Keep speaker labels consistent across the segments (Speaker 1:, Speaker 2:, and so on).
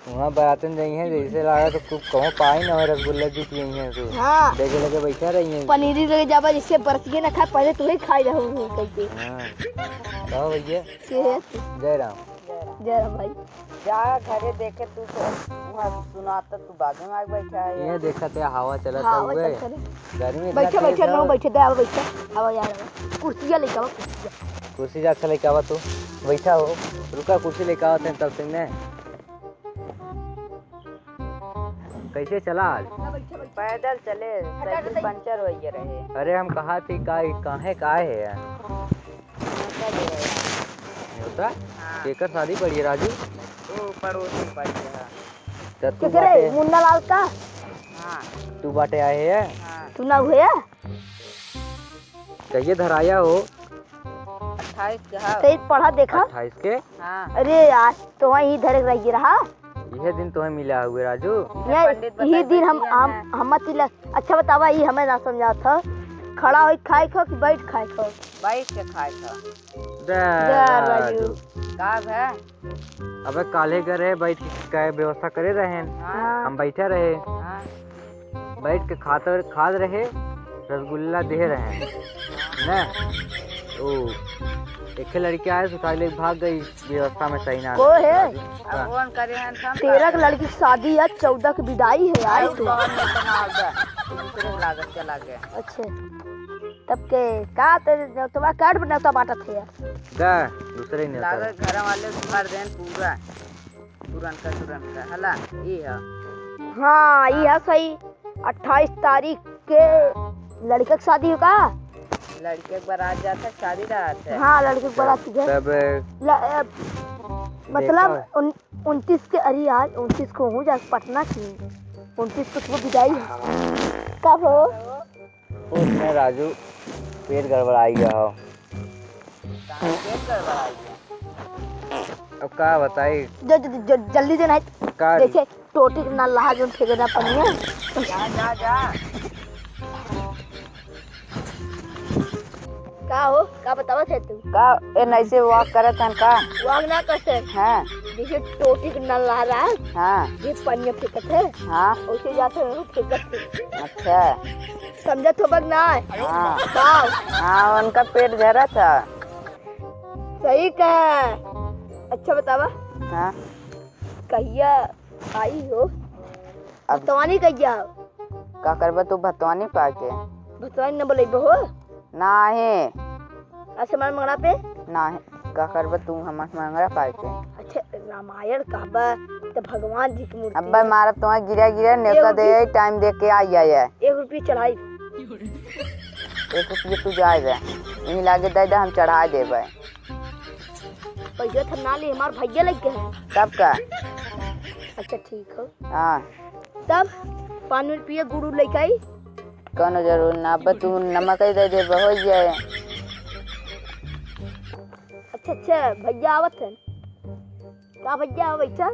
Speaker 1: वहाँ बारातन रही है जैसे लगा तो खूब कहूँ पाई ना रसगुल्ला जीत गई है तू।
Speaker 2: हाँ
Speaker 1: देखे लगे बैठा रही है।
Speaker 2: पनीरी लगे जाबा जिससे बरतिए ना खा पहले तू ही खाई रहू कहते।
Speaker 1: हाँ कहो भैया
Speaker 2: के
Speaker 1: जय राम।
Speaker 2: जय राम भाई।
Speaker 3: जा घरे देखे तू तो वहाँ सुनाता तू बाजू में आके बैठा है।
Speaker 1: ये देखा ते हवा चलता
Speaker 2: हाँ
Speaker 1: हुए गर्मी इतना
Speaker 2: बैठे
Speaker 1: तेज
Speaker 2: बैठे
Speaker 1: है।
Speaker 2: नो बैठे दे आओ बैठे आओ यार कुर्सियाँ लेके आओ कुर्सियाँ।
Speaker 1: कुर्सी जा अच्छा लेके आवा तू बैठा हो रुका कुर्सी लेके आवते हैं तब से ने कैसे चला आज।
Speaker 3: पैदल चले साइकिल पंचर हो गया रहे।
Speaker 1: अरे हम कहा थी काहे काहे है यार होता केकर शादी पड़ी है राजू।
Speaker 3: वो पड़ोसी पड़ गया।
Speaker 1: तब तू
Speaker 2: किसरे
Speaker 1: बाटे
Speaker 2: मुन्ना लाल का
Speaker 3: हाँ
Speaker 1: तू बाटे आए है
Speaker 3: हाँ
Speaker 2: तू ना हुए
Speaker 1: कहिए धराया हो
Speaker 3: 28 का हाँ।
Speaker 2: तेज पढ़ा देखा
Speaker 1: 28 के।
Speaker 3: हाँ
Speaker 2: अरे यार तो वहाँ यही धड़क रही रहा
Speaker 1: यह दिन तुम्हें मिला हुए राजू।
Speaker 2: यही दिन हम तिलक। अच्छा बतावा ये हमें ना समझा था खड़ा हो खाए खो कि बैठ खाए खो।
Speaker 3: बैठ के खाए था
Speaker 1: राजू
Speaker 3: काब है।
Speaker 1: अबे काले करे बैठ के व्यवस्था करे रहे
Speaker 3: हाँ
Speaker 1: हम बैठे रहे
Speaker 3: हाँ
Speaker 1: बैठ के खा रहे रसगुल्ला दे रहे ना। ओ एक लड़की आए तो सारी लोग भाग गई व्यवस्था में सही ना
Speaker 2: वो है
Speaker 3: अब कौन करे हैं हम
Speaker 2: 13 की लड़की की शादी है 14 की विदाई है यार तू।
Speaker 3: दूसरे लागत चला गया।
Speaker 2: अच्छा तब के का तुम्हारा कार्ड बनाता बाटा थे यार
Speaker 1: गा दूसरे नहीं होता
Speaker 3: लागत घर वाले भर दें पूरा तुरंत का हला ये है।
Speaker 2: हाँ ये है सही 28 तारीख के लड़के की शादी होगा।
Speaker 3: लड़के के बारात जाता शादी रात है।
Speaker 2: हाँ लड़के की बारात है
Speaker 1: तब
Speaker 2: मतलब 29 के अरे यार 29 को हूँ जा पटना की 29 को तुम्हें विदाई है। कब हो
Speaker 1: उसमें राजू पेट गड़बड़ाई गया हो।
Speaker 3: पेट गड़बड़ाई है।
Speaker 1: अब का बताई
Speaker 2: जल्दी देना है
Speaker 1: का
Speaker 2: जैसे टोटी ना लहा जो फेंकना पड़िए।
Speaker 3: जा
Speaker 2: का हो का बतावा थे तू
Speaker 3: का ए ऐसे वॉक करत हन का
Speaker 2: वाग ना करते
Speaker 3: हैं।
Speaker 2: जैसे टोटी ना लहा रहा
Speaker 3: हाँ
Speaker 2: ये पनिया फेंकत है
Speaker 3: हाँ
Speaker 2: उसे जाते हैं फेंकत थे।
Speaker 3: अच्छा
Speaker 2: समझत हो बग ना
Speaker 3: हाँ
Speaker 2: वाह
Speaker 3: हाँ उनका पेट झरा था।
Speaker 2: सही कहा। अच्छा बतावा
Speaker 3: हाँ
Speaker 2: कहिया आई हो
Speaker 3: अब
Speaker 2: भतवानी कहिया
Speaker 3: का करबा तू भतवानी पाके
Speaker 2: भतवानी न बोले हो
Speaker 3: नाही
Speaker 2: ऐसे मन मंगड़ा पे।
Speaker 3: नाही का करबा तू हमर मंगरा पाके।
Speaker 2: अच्छा रामायण कहबा तो भगवान जी की मूर्ति
Speaker 3: अब्बा मारा तुम्हारा गिरा नेका दे टाइम दे के आई है
Speaker 2: 1 रुपये चढ़ाई
Speaker 3: 1 रुपये तू जाए दे यही लागे दे हम चढ़ा देबे।
Speaker 2: पैसा थन्ना ले हमार भैया लग गए हैं।
Speaker 3: तब का
Speaker 2: अच्छा ठीक हो
Speaker 3: हाँ
Speaker 2: तब 5 रुपये गुरु लेके आई।
Speaker 3: कौनो जरूर ना अब तू नमक ही दे हो जाए।
Speaker 2: अच्छा भैया आवत है का भैया आवे चल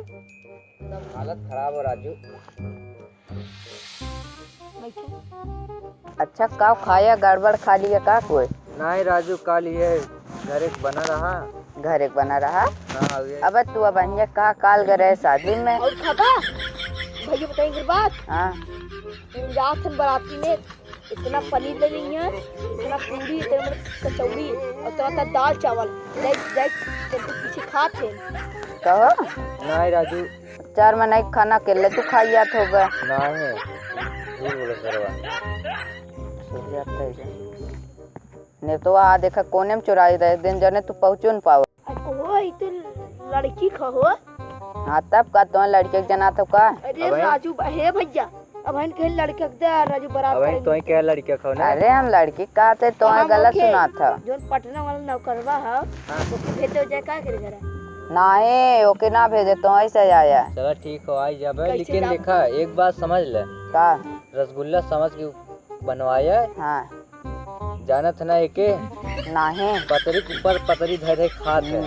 Speaker 1: हालत खराब हो राजू।
Speaker 3: अच्छा का खाया गड़बड़ खा लिया का कोई
Speaker 1: नहीं राजू काल ये घर एक बना रहा
Speaker 3: घर एक बना रहा।
Speaker 1: हाँ ये
Speaker 3: अब तू अब का काल गए शादी में
Speaker 2: और खाबा भैया बताएंगे बात।
Speaker 3: हाँ
Speaker 2: रात बराती में इतना पनीर ले ली है इतना पूरी इतना कचौड़ी और थोड़ा दाल चावल पीछे खाते
Speaker 3: कहो
Speaker 1: नहीं राजू
Speaker 3: 4 में नहीं खाना केले तू खाइया तो होगा
Speaker 1: नहीं झूठ बोले करवा
Speaker 3: ने तो आ देखा कोने में चुराई रहे दिन जने तू पहुँचो न पाओ।
Speaker 2: ओ तो लड़की खहो।
Speaker 3: हाँ तब का तो लड़के जना तो का
Speaker 2: अरे राजू हे भैया अब हम कहे लड़के दे राजू बारात
Speaker 1: अब तो क्या लड़के खो ना।
Speaker 3: अरे हम लड़की का थे तो गलत सुना था
Speaker 2: जो पटना वाला नौकरवा है वो भेज दो जाए का करे जरा
Speaker 3: नहीं ओके ना भेजे तो ऐसे आया।
Speaker 1: चलो ठीक हो आई जाबे लेकिन देखा एक बात समझ ले
Speaker 3: का
Speaker 1: रसगुल्ला समझ के बनवाया
Speaker 3: हाँ
Speaker 1: जानत ना एके
Speaker 3: नहीं
Speaker 1: पतरी के ऊपर पतरी धरे खात है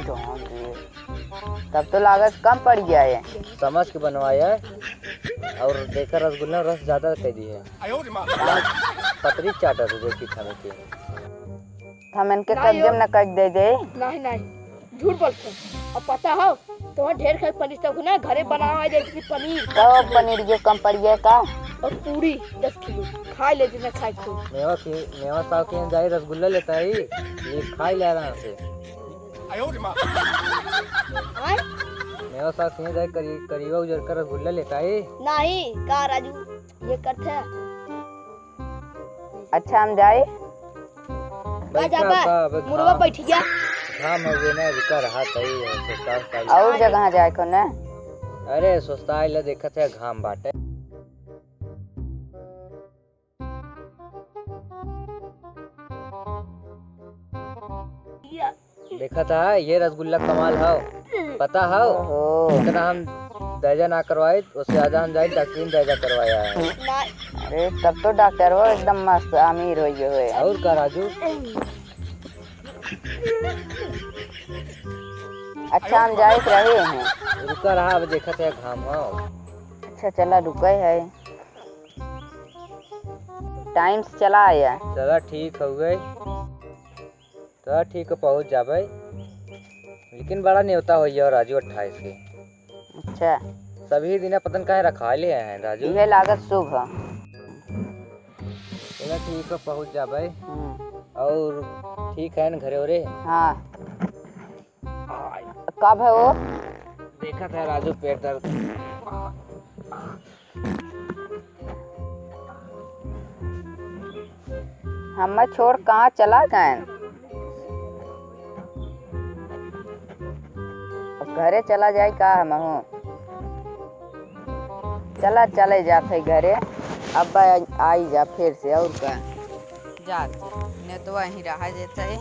Speaker 3: तब तो लागत कम पड़ गया है
Speaker 1: समझ के बनवाया और देखा रसगुल्ला रस ज्यादा कह दी है पतरी चाटा तो देखी खाने की
Speaker 3: हम इनके कब्जे में न कर दे
Speaker 2: नहीं झूठ बोलते और पता हो तो ढेर खाए पनीर तक ना घरे बनावा जैसे पनीर
Speaker 3: कब पनीर जो कम पड़िए का
Speaker 2: और पूरी 10 किलो खाए ले जितना खाए खूब।
Speaker 1: मेवा साहब के यहाँ जाए रसगुल्ला लेता है ये खाई ले आराम से।
Speaker 2: आए
Speaker 1: मेवा साहब के यहाँ जाए करीबा उजर कर रसगुल्ला लेता है।
Speaker 2: नहीं का राजू ये करते हैं
Speaker 3: अच्छा हम जाए
Speaker 2: मुर्गा बैठ गया
Speaker 1: घाम हो गए ना रुका रहा था
Speaker 3: और जगह जाए को ना।
Speaker 1: अरे सोचता है देखा था घाम बाटे देखा था ये रसगुल्ला कमाल है पता है इतना हम दर्जा ना करवाए उससे ज्यादा हम जाए डॉक्टर दर्जा करवाया है।
Speaker 3: अरे तब तो डॉक्टर वो एकदम मस्त अमीर हो गए
Speaker 1: और का राजू।
Speaker 3: अच्छा हम जाए रहे हैं
Speaker 1: रुका रहा अब देखा था घाम हो।
Speaker 3: अच्छा चला रुके है टाइम से चला आया
Speaker 1: चला ठीक हो गए तो ठीक है पहुँच जाबे लेकिन बड़ा न्योता हो गया राजू 28 के।
Speaker 3: अच्छा
Speaker 1: सभी दिन पतन काहे रखा ले हैं राजू।
Speaker 3: यह लागत शुभ है
Speaker 1: चला ठीक है पहुँच जाबे और ठीक है ना घरे ओरे।
Speaker 3: हाँ कब है वो
Speaker 1: देखा था राजू पेट दर्द
Speaker 3: हम छोड़ कहाँ चला गए घरे चला जाए का हम चला चले जाते घरे अब आई जा फिर से और का जा ने तो वहीं रहा जाता है।